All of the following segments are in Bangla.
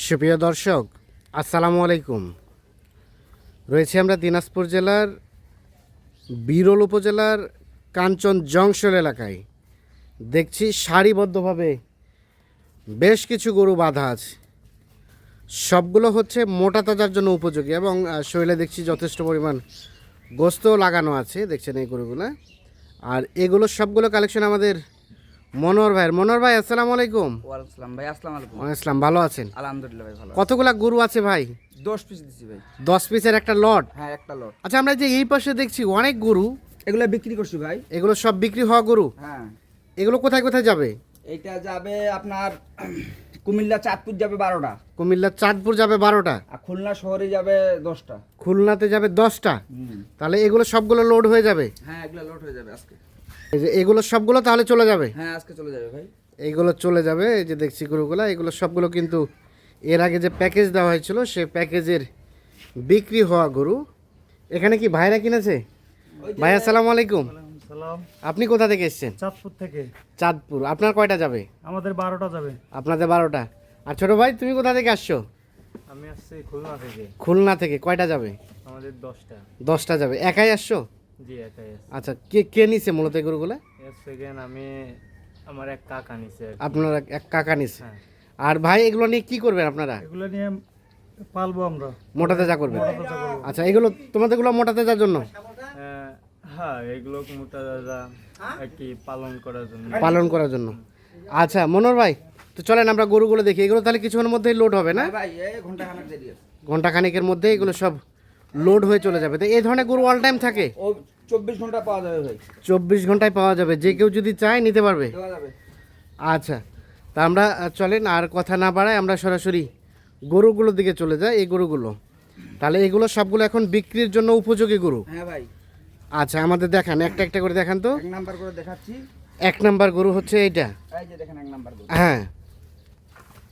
সুপ্রিয় দর্শক, আসসালামু আলাইকুম। রয়েছে আমরা দিনাজপুর জেলার বিরল উপজেলার কাঞ্চন জংশন এলাকায়। দেখছি সারিবদ্ধভাবে বেশ কিছু গরু বাঁধা আছে। সবগুলো হচ্ছে মোটা তাজার জন্য উপযোগী এবং শরীরে দেখছি যথেষ্ট পরিমাণ গোস্ত লাগানো আছে। দেখছেন এই গরুগুলো। আর এগুলো সবগুলো কালেকশন আমাদের মনোহর ভাই আসসালামু আলাইকুম। ওয়ালাইকুম আসসালাম ভাই। আসসালামু আলাইকুম। আসসালাম, ভালো আছেন? আলহামদুলিল্লাহ ভাই ভালো। কতগুলা গরু আছে ভাই? 10 পিস দিছি ভাই। 10 পিসের একটা লট? হ্যাঁ, একটা লট। আচ্ছা, আমরা যে এই পাশে দেখছি অনেক গরু, এগুলো বিক্রি করছি ভাই। এগুলো সব বিক্রি হওয়া গরু? হ্যাঁ। এগুলো কোথায় কোথায় যাবে? এইটা যাবে আপনার কুমিল্লা চাঁদপুর যাবে 12টা, কুমিল্লা চাঁদপুর যাবে 12টা, আর খুলনা শহরে যাবে 10টা। খুলনাতে যাবে 10টা। তাহলে এগুলো সবগুলো লোড হয়ে যাবে? হ্যাঁ, এগুলো লোড হয়ে যাবে আজকে। এই যে এগুলো সবগুলো তাহলে চলে যাবে? হ্যাঁ, আজকে চলে যাবে ভাই। এইগুলো চলে যাবে। এই যে দেখছি গরুগুলো, এগুলো সবগুলো কিন্তু এর আগে যে প্যাকেজ দেওয়া হয়েছিল সে প্যাকেজের বিক্রি হওয়া গরু। এখানে কি ভাইরা কিনেছে? ভাই আসসালামু আলাইকুম। আপনি কোথা থেকে এসেছেন? চাঁদপুর থেকে। চাঁদপুর। আপনার কয়টা যাবে? আমাদের 12টা যাবে। আপনাদের 12টা। আর ছোট ভাই তুমি কোথা থেকে আসছো? আমি আসছি খুলনা থেকে। খুলনা থেকে। কয়টা যাবে? আমাদের 10টা। 10টা যাবে। একাই আসছো? জি, একাই আসছি। আচ্ছা, কে কে নিছে মূলত এই গরুগুলো? সেকেন্ড আমি আমার এক কাকা নিছে আর কি। আপনার এক কাকা নিছে। হ্যাঁ। আর ভাই এগুলো নিয়ে কি করবেন আপনারা? এগুলো নিয়ে পালবো আমরা। মোটা তাজা করবেন? মোটা তাজা করবো। আচ্ছা, এগুলো তোমাদেরগুলো মোটা তাজার জন্য? হ্যাঁ, এগুলো মোটা তাজা আর কি পালন করার জন্য। পালন করার জন্য। আচ্ছা মনোহর ভাই, তো চলেন আমরা গরুগুলো দেখি। এগুলো তাহলে কিছুক্ষণের মধ্যেই লোড হবে না? হ্যাঁ ভাই, এই ঘন্টা খানেক দেরি আছে। ঘন্টা খানেকের মধ্যে এগুলো সব লোড হয়ে চলে যাবে। তো এই ধরনের গরু অল টাইম থাকে? ও 24 ঘন্টা পাওয়া যাবে ভাই। 24 ঘন্টায় পাওয়া যাবে, যে কেউ যদি চায় নিতে পারবে? দেওয়া যাবে। আচ্ছা, তা আমরা চলেন আর কথা না বাড়াই আমরা সরাসরি গরুগুলোর দিকে চলে যাই। এই গরুগুলো তাহলে এগুলো সবগুলো এখন বিক্রির জন্য উপযোগী গরু? হ্যাঁ ভাই। আচ্ছা, আমাদের দেখান, একটা একটা করে দেখান তো। এক নাম্বার করে দেখাচ্ছি। 1 নাম্বার গরু হচ্ছে এইটা? এই যে দেখেন এক নাম্বার গরু। হ্যাঁ।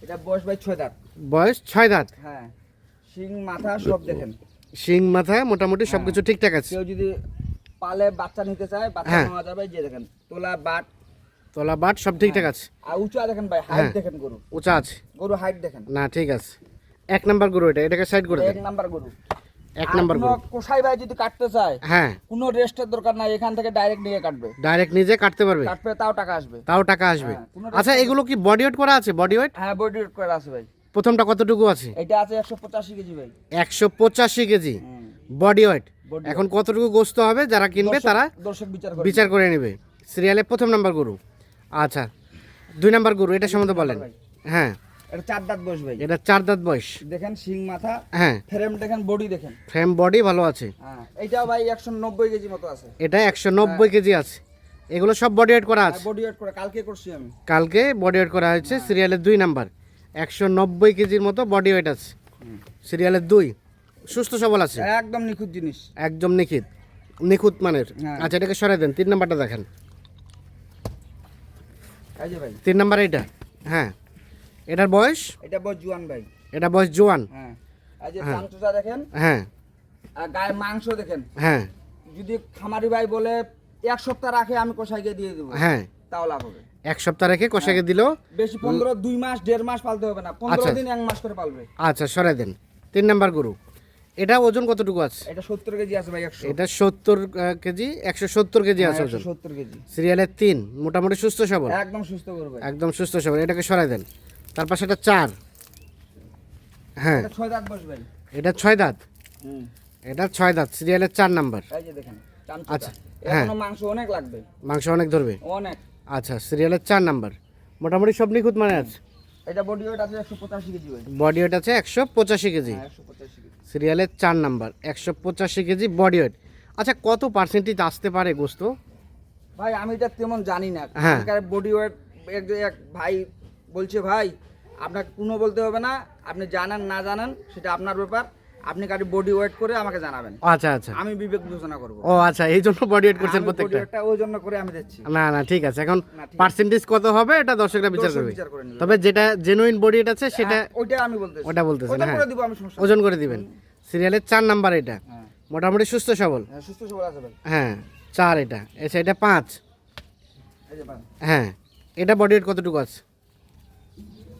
এটা বয়স ভাই 6 দাঁত। বয়স 6 দাঁত? হ্যাঁ। শিং মাথা সব দেখেন। শিং মাথা মোটামুটি সবকিছু ঠিকঠাক আছে? কেউ যদি পালে বাচ্চা নিতে চায় বাচ্চা হ্যাঁ। নেওয়া যাবে। যে দেখেন তোলা বাট, তলা বাট সব ঠিকঠাক আছে? আর উঁচা দেখেন ভাই, হাইট হ্যাঁ। দেখেন গরু। উঁচা আছে? গরু হাইট দেখেন। না ঠিক আছে। 1 নাম্বার গরু এটা, এটাকে সাইড করে এক দেন। নাম্বার গরু। 1 নাম্বার গরু। কোসাই ভাই যদি কাটতে চায় হ্যাঁ, কোনো রেস্টের দরকার নাই, এখান থেকে ডাইরেক্ট নিয়ে কাটবে। ডাইরেক্ট নিজে কাটতে পারবে? কাটবে তাও টাকা আসবে। তাও টাকা আসবে? হ্যাঁ, কোনো আচ্ছা, এগুলো কি বডি ওয়েট করা আছে? বডি ওয়েট হ্যাঁ, বডি ওয়েট করে আছে ভাই। প্রথমটা কতটুকু আছে? এটা আছে 185 কেজি ভাই। 185 কেজি বডি ওয়েট। Body এখন কতটুকু গোস্ত হবে যারা কিনবে তারা দর্শক বিচার করে। বিচার করে নেবে। সিরিয়ালে 1 নাম্বার গরু। আচ্ছা, 2 নাম্বার গরু এটা সম্বন্ধে বলেন। হ্যাঁ, এটা 4 দাঁত বয়স ভাই। এটা 4 দাঁত বয়স। দেখেন শিং মাথা, হ্যাঁ, ফ্রেম দেখেন, বডি দেখেন। ফ্রেম বডি ভালো আছে। হ্যাঁ, এটাও ভাই 190 কেজি মতো আছে। এটা 190 কেজি আছে। এগুলো সব বডি ওয়েট করা আছে? বডি ওয়েট করে কালকে করছি আমি। কালকে বডি ওয়েট করা হয়েছে। সিরিয়ালের 2 নাম্বার 190 কেজির মতো বডি ওয়েট আছে। সিরিয়ালের 2 সুস্থ সবল আছে? একদম নিখুঁত জিনিস। একদম নিখুঁত মানের। হ্যাঁ। আচ্ছা, এটাকে সরাই দেন। 3 নাম্বারটা দেখেন। এই যে ভাই, 3 নাম্বার এটা? হ্যাঁ। এটার বয়স? এটা বয়স জুয়ান ভাই। এটা বয়স জোয়ান? হ্যাঁ। এই যে হ্যাঁ। চামচুটা দেখেন, হ্যাঁ আর গায়ের মাংস দেখেন। হ্যাঁ যদি খামারি ভাই বলে 1 সপ্তাহ রাখে আমি কষাইকে দিয়ে দেবো, হ্যাঁ। তাও লাভ হবে। 1 সপ্তাহ রেখে কষাকে দিলেও? বেশি 15 2 মাস 1.5 মাস পালতে হবে না, 15 দিন 1 মাস করে পালবে। আচ্ছা, সরাই দেন। 3 নাম্বার গরু এটা ওজন কতটুকু আছে? এটা 70 কেজি আছে ভাই। 100। এটা 70 কেজি, 170 কেজি আছে ওজন। 170 কেজি। সিরিয়ালের 3 মোটামুটি সুস্থ সবল? একদম সুস্থ গরু ভাই। একদম সুস্থ সবল। এটাকে সরাই দেন। তার পাশে এটা 4। হ্যাঁ, এটা 6 দাঁত বয়স ভাই। এটা 6 দাঁত? হুম। এটা 6 দাঁত, সিরিয়ালের 4 নাম্বার। এই যে দেখেন চামচুটা। আচ্ছা, হ্যাঁ। এখনো মাংস অনেক লাগবে। মাংস অনেক ধরবে? অনেক। আচ্ছা, সিরিয়ালের 4 নাম্বার মোটামুটি সব নিখুঁত মানে আছে? এটা বডি ওয়েট আছে 185 কেজি ভাই। বডি ওয়েট আছে 185 কেজি। হ্যাঁ, 185 কেজি। সিরিয়ালের 4 নাম্বার 185 কেজি বডি ওয়েট। আচ্ছা, কত পার্সেন্টেজ আসতে পারে গোস্ত? ভাই আমি এটা তেমন জানি না। হ্যাঁ। বডি ওয়েট এক ভাই বলছে ভাই আপনাকে কোনো বলতে হবে না, আপনি জানেন না জানেন সেটা আপনার ব্যাপার, আপনি কাটি বডি ওয়েট করে আমাকে জানাবেন। আচ্ছা আচ্ছা। আমি বিবেক বিবেচনা করব। ও আচ্ছা, এই জন্য বডি ওয়েট করছেন আমি প্রত্যেকটা? body weight টা ওই জন্য করে আমি দিচ্ছি। না না ঠিক আছে। এখন না, ঠিক পার্সেন্টেজ কত হবে এটা দর্শকরা বিচার দর্শক করবে। বিচার করে নেবে। তবে যেটা জেনুইন বডি ওয়েট আছে সেটা হ্যাঁ, ওইটা আমি বলতেছি। ওটা বলতেছেন? ওজন হ্যাঁ, করে দিব আমি, সমস্যা নেই। ওজন করে দিবেন। সিরিয়ালের 4 নাম্বার এটা হ্যাঁ। মোটামুটি সুস্থ সবল? হ্যাঁ, সুস্থ সবল আছে ভাই। হ্যাঁ, 4 এটা। আচ্ছা, এটা 5? এই যে ভাই, হ্যাঁ। এটা বডি ওয়েট কতটুকু আছে?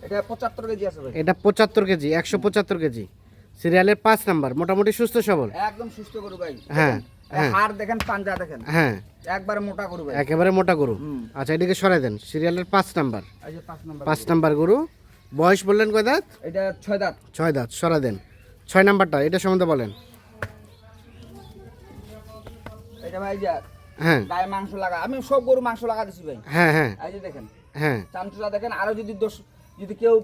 এটা 75 কেজি আছে ভাই। এটা 75 কেজি, 175 কেজি, সিরিয়ালের 5 নাম্বার, মোটামুটি সুস্থ সবল। একদম সুস্থ গরু ভাই। হ্যাঁ, দেখেন, হ্যাঁ। হাড় দেখেন, পাঞ্জা দেখেন, হ্যাঁ, একবারে মোটা গরু ভাই। একেবারে মোটা গরু। হুম। আচ্ছা, এদিকে সরাই দেন, সিরিয়ালের 5 নাম্বার। এই যে 5 নাম্বার। 5 নাম্বার গরু, বয়স বললেন কয় দাঁত? এটা 6 দাঁত। 6 দাঁত, সরা দেন। 6 নাম্বারটা, এটা সম্বন্ধে বলেন। এটা ভাই যা হ্যাঁ, গায়ে মাংস লাগা, আমি সব গরু মাংস লাগা দিছি ভাই। হ্যাঁ, হ্যাঁ, এই যে দেখেন হ্যাঁ, চামচুটা দেখেন, আরো যদি কেউ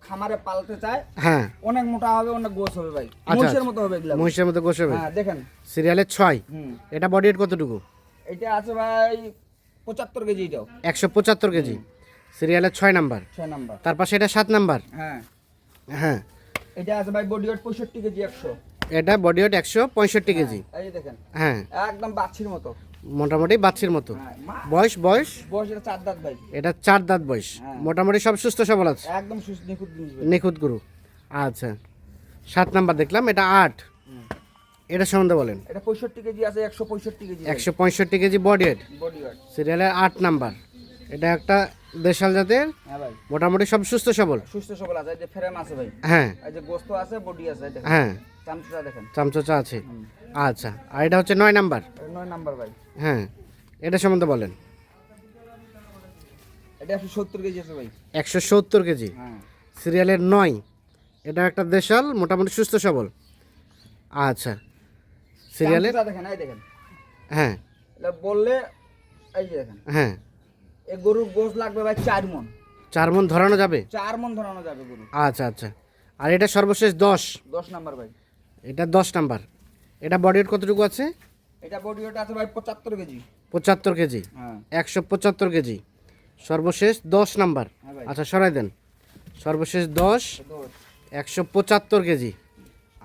খামারে পালতে চায় হ্যাঁ। অনেক মোটা হবে, অনেক গোছ হবে ভাই, আচ্ছা, মহিষের মতো হবে এগুলা। মহিষের মতো গোস হবে। হ্যাঁ দেখেন। সিরিয়ালের 6, হুম। এটা বডি ওয়েট কতটুকু? এটা আছে ভাই 75 কেজি এটাও। 175 কেজি, সিরিয়ালের 6 নাম্বার। 6 নাম্বার। তার পাশে এটা 7 নাম্বার। হ্যাঁ। হ্যাঁ, এটা আছে ভাই বডি ওয়েট 65 কেজি 100। এটা বডি ওয়েট 165 কেজি। এই যে দেখেন হ্যাঁ, একদম বাচ্চির মতো। মোটামুটি বাচ্চির মতো। হ্যাঁ, বয়স বয়স এটা 4 দাঁত ভাই। এটা 4 দাঁত বয়স। হ্যাঁ। মোটামুটি সব সুস্থ সবল আছে, একদম সুস্থ নিখুঁত জিনিস ভাই। নিখুঁত গরু। আচ্ছা, 7 নাম্বার দেখলাম, এটা 8। হুম। এটা সম্বন্ধে বলেন। এটা 65 কেজি আছে, 165 KG 165 KG body weight, body weight. সিরিয়ালের 8 নাম্বার। এটা একটা দেশাল জাতের, হ্যাঁ ভাই মোটামুটি সব সুস্থ সবল। সুস্থ সবল আছে, এই যে ফ্রেম আছে ভাই, হ্যাঁ, এই যে গোস্ত আছে, বডি আছে, এই দেখেন হ্যাঁ, চামচুটা দেখেন। চামচা আছে। হুম। আচ্ছা, আর এটা হচ্ছে 9 নাম্বার। এটা 9 নাম্বার ভাই। হ্যাঁ, এটা সম্বন্ধে বলেন। এটা 170 কেজি আছে ভাই। 170 কেজি, হ্যাঁ। সিরিয়ালের 9। এটা একটা দেশাল, মোটামুটি সুস্থ সবল। আচ্ছা, সিরিয়ালের, চামচুটা দেখেন, এই দেখেন, হ্যাঁ, এটা বললে এই যে দেখেন, হ্যাঁ, এই গরুর গোশ লাগবে ভাই 4 মণ। 4 মণ ধরানো যাবে। 4 মণ ধরানো যাবে গরু। আচ্ছা, আচ্ছা। আর এটা সর্বশেষ 10, 10 নাম্বার ভাই। এটা 10 নাম্বার। এটা বডি ওয়েট কতটুকু আছে? এটা বডি ওয়েট আছে ভাই 75 কেজি। 75 কেজি, হ্যাঁ। 175 কেজি, সর্বশেষ 10 নাম্বার। হ্যাঁ ভাই। আচ্ছা, সরাই দেন। সর্বশেষ 10, 175 কেজি।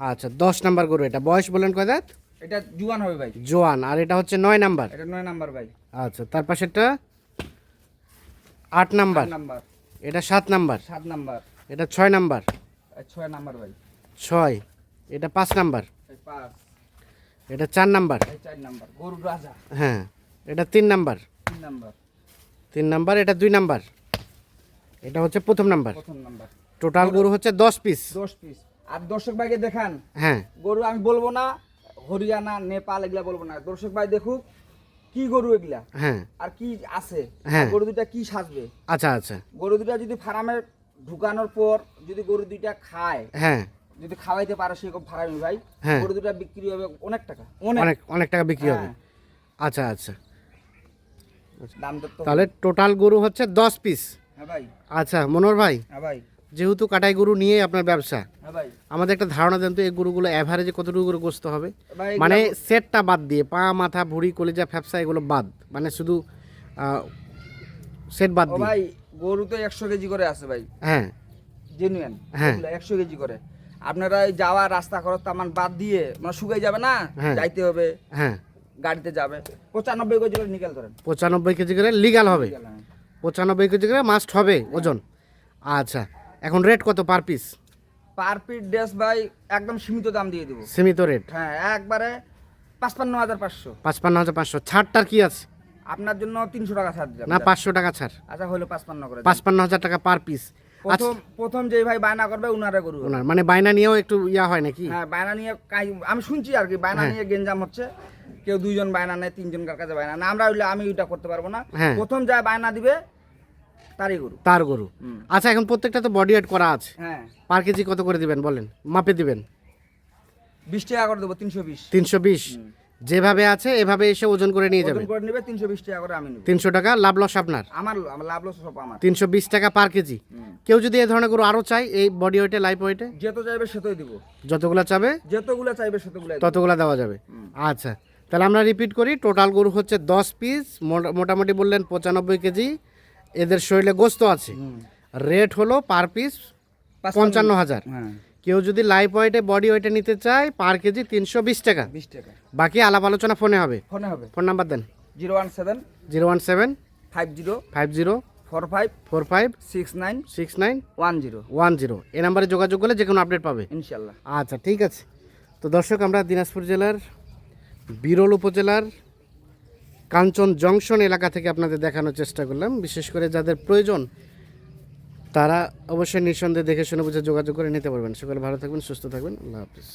আচ্ছা, 10 নাম্বার গরু। এটা বয়স বলেন কয় দাঁত? এটা জুয়ান হবে ভাই। জোয়ান। আর এটা হচ্ছে 9 নাম্বার। এটা 9 নাম্বার ভাই। আচ্ছা, তার পাশেরটা 8 নাম্বার। 8 নাম্বার। এটা 7 নাম্বার। 7 নাম্বার। এটা 6 নাম্বার। 6 নাম্বার ভাই। 6, এটা 5 নাম্বার। এই 5, এটা 4 নাম্বার। এই 4 নাম্বার। গরুর রাজা। হ্যাঁ, এটা 3 নাম্বার। 3 নাম্বার। 3 নাম্বার, এটা 2 নাম্বার। এটা হচ্ছে প্রথম নাম্বার। প্রথম নাম্বার। টোটাল গরু হচ্ছে 10 পিস। 10 পিস। আর দর্শক ভাইকে দেখান হ্যাঁ, গরু, আমি বলবো না হরিয়ানা নেপাল এগুলা বলবো না, দর্শক ভাই দেখুক কি গরু এগুলা হ্যাঁ, আর কি আছে, হ্যাঁ। আর গরু দুটা কি সাজবে। আচ্ছা, আচ্ছা, গরু দুটা যদি ফার্মে ঢুকানোর পর যদি গরু দুইটা খায়, হ্যাঁ, যদি খাওয়াইতে পারে সেরকম ফার্মে ভাই, হ্যাঁ। গরু দুটা বিক্রি হবে অনেক টাকা, অনেক অনেক টাকা বিক্রি হবে। হ্যাঁ। আচ্ছা, আচ্ছা, দাম দর তো। তাহলে টোটাল গরু হচ্ছে 10 পিস। হ্যাঁ ভাই। আচ্ছা, মনোহর ভাই, হ্যাঁ ভাই। যেহেতু কাটাই গরু নিয়ে আপনার ব্যবসা, হ্যাঁ ভাই। আমাদের একটা ধারণা দেন তো, এই গরুগুলো অ্যাভারেজে কতটুকু করে গোস্ত হবে? ভাই মানে সেটটা বাদ দিয়ে, পা, মাথা, ভুঁড়ি, কলিজা, ফ্যাপসা এগুলো বাদ, মানে শুধু সেট বাদ ও দিয়ে। ভাই গরু তো 100 কেজি করে আছে ভাই, হ্যাঁ, জেনুইন। হ্যাঁ। 100 কেজি করে আপনারা এই যাওয়া রাস্তা খরচ তামান বাদ দিয়ে মানে শুকাই যাবে না, হ্যাঁ। যাইতে হবে, হ্যাঁ, গাড়িতে যাবে, 95 কেজি করে নিকেল ধরেন। 95 কেজি করে লিগ্যাল হবে। নিকেল, হ্যাঁ। 95 কেজি করে মাস্ট হবে ওজন। আচ্ছা, এখন রেট কত পার পিস? পার পিট ড্রেস ভাই একদম সীমিত দাম দিয়ে দেবো। সীমিত রেট, হ্যাঁ, একবারে 55,500। 55,500। ছাড়টার কি আছে? আপনার জন্য 300 টাকা ছাড় দিলাম। না, 500 টাকা ছাড়। আচ্ছা হলো 55 করে দেন। 55,000 টাকা পার পিস। প্রথম যেই ভাই বায়না করবে উনারে গরু হবে। ওনার মানে বায়না নিয়েও একটু ইয়া হয় নাকি? হ্যাঁ, বায়না নিয়ে আমি শুনছি আর কি, বায়না হ্যাঁ। নিয়ে গেঞ্জাম হচ্ছে, কেউ 2 জন বায়না নেয়, 3 জনকার কাছে বায়না না, আমি ওইটা করতে পারবো না। হ্যাঁ। প্রথম যা বায়না দিবে তারই গরু। তার গরু। হুম। আচ্ছা, এখন প্রত্যেকটা তো বডি ওয়েট করা আছে, হ্যাঁ, পার কেজি কত করে দিবেন বলেন, মাপে দিবেন? 20 টাকা করে দেবো, 320। 320। যেভাবে আছে এভাবে এসে ওজন করে নিয়ে যাবে। ওজন করে নেবে 320 টাকা করে, আমি নেব। 300 টাকা লাভ লস আপনার। আমার লাভ লস সব আমার। 320 টাকা পার কেজি। হুম। কেউ যদি এই ধরনের গরু আরো চাই এই বডি ওয়েটে, লাইফ ওয়েটে, যত চাইবে সেতই দিব, যতগুলা চাবে যতগুলো চাইবে সেতগুলো দিব। ততগুলা দেওয়া যাবে। আচ্ছা, তাহলে আমরা রিপিট করি, টোটাল গরু হচ্ছে 10 পিস, মোটামুটি বললেন 95 কেজি, এদের শরীরে গোস্ত আছে। রেট হলো পার পিস 55,000। হ্যাঁ, কেউ যদি লাইফ ওয়েটে, বডি ওয়েটে নিতে চায় পার কেজি 320 টাকা। 20 টাকা বাকি আলাপ আলোচনা ফোনে হবে। ফোনে হবে। ফোন নাম্বার দেন। 017 017 50 50 45 45 69 69 10 10। এই নাম্বারে যোগাযোগ করলে যে কোনো আপডেট পাবে। ইনশাল্লাহ। আচ্ছা, ঠিক আছে। তো দর্শক, আমরা দিনাজপুর জেলার বিরল উপজেলার কাঞ্চন জংশন এলাকা থেকে আপনাদের দেখানোর চেষ্টা করলাম। বিশেষ করে যাদের প্রয়োজন তারা অবশ্যই নিঃসন্দেহে দেখে শুনে বুঝে যোগাযোগ করে নিতে পারবেন। সকলে ভালো থাকবেন, সুস্থ থাকবেন, আল্লাহ হাফিজ।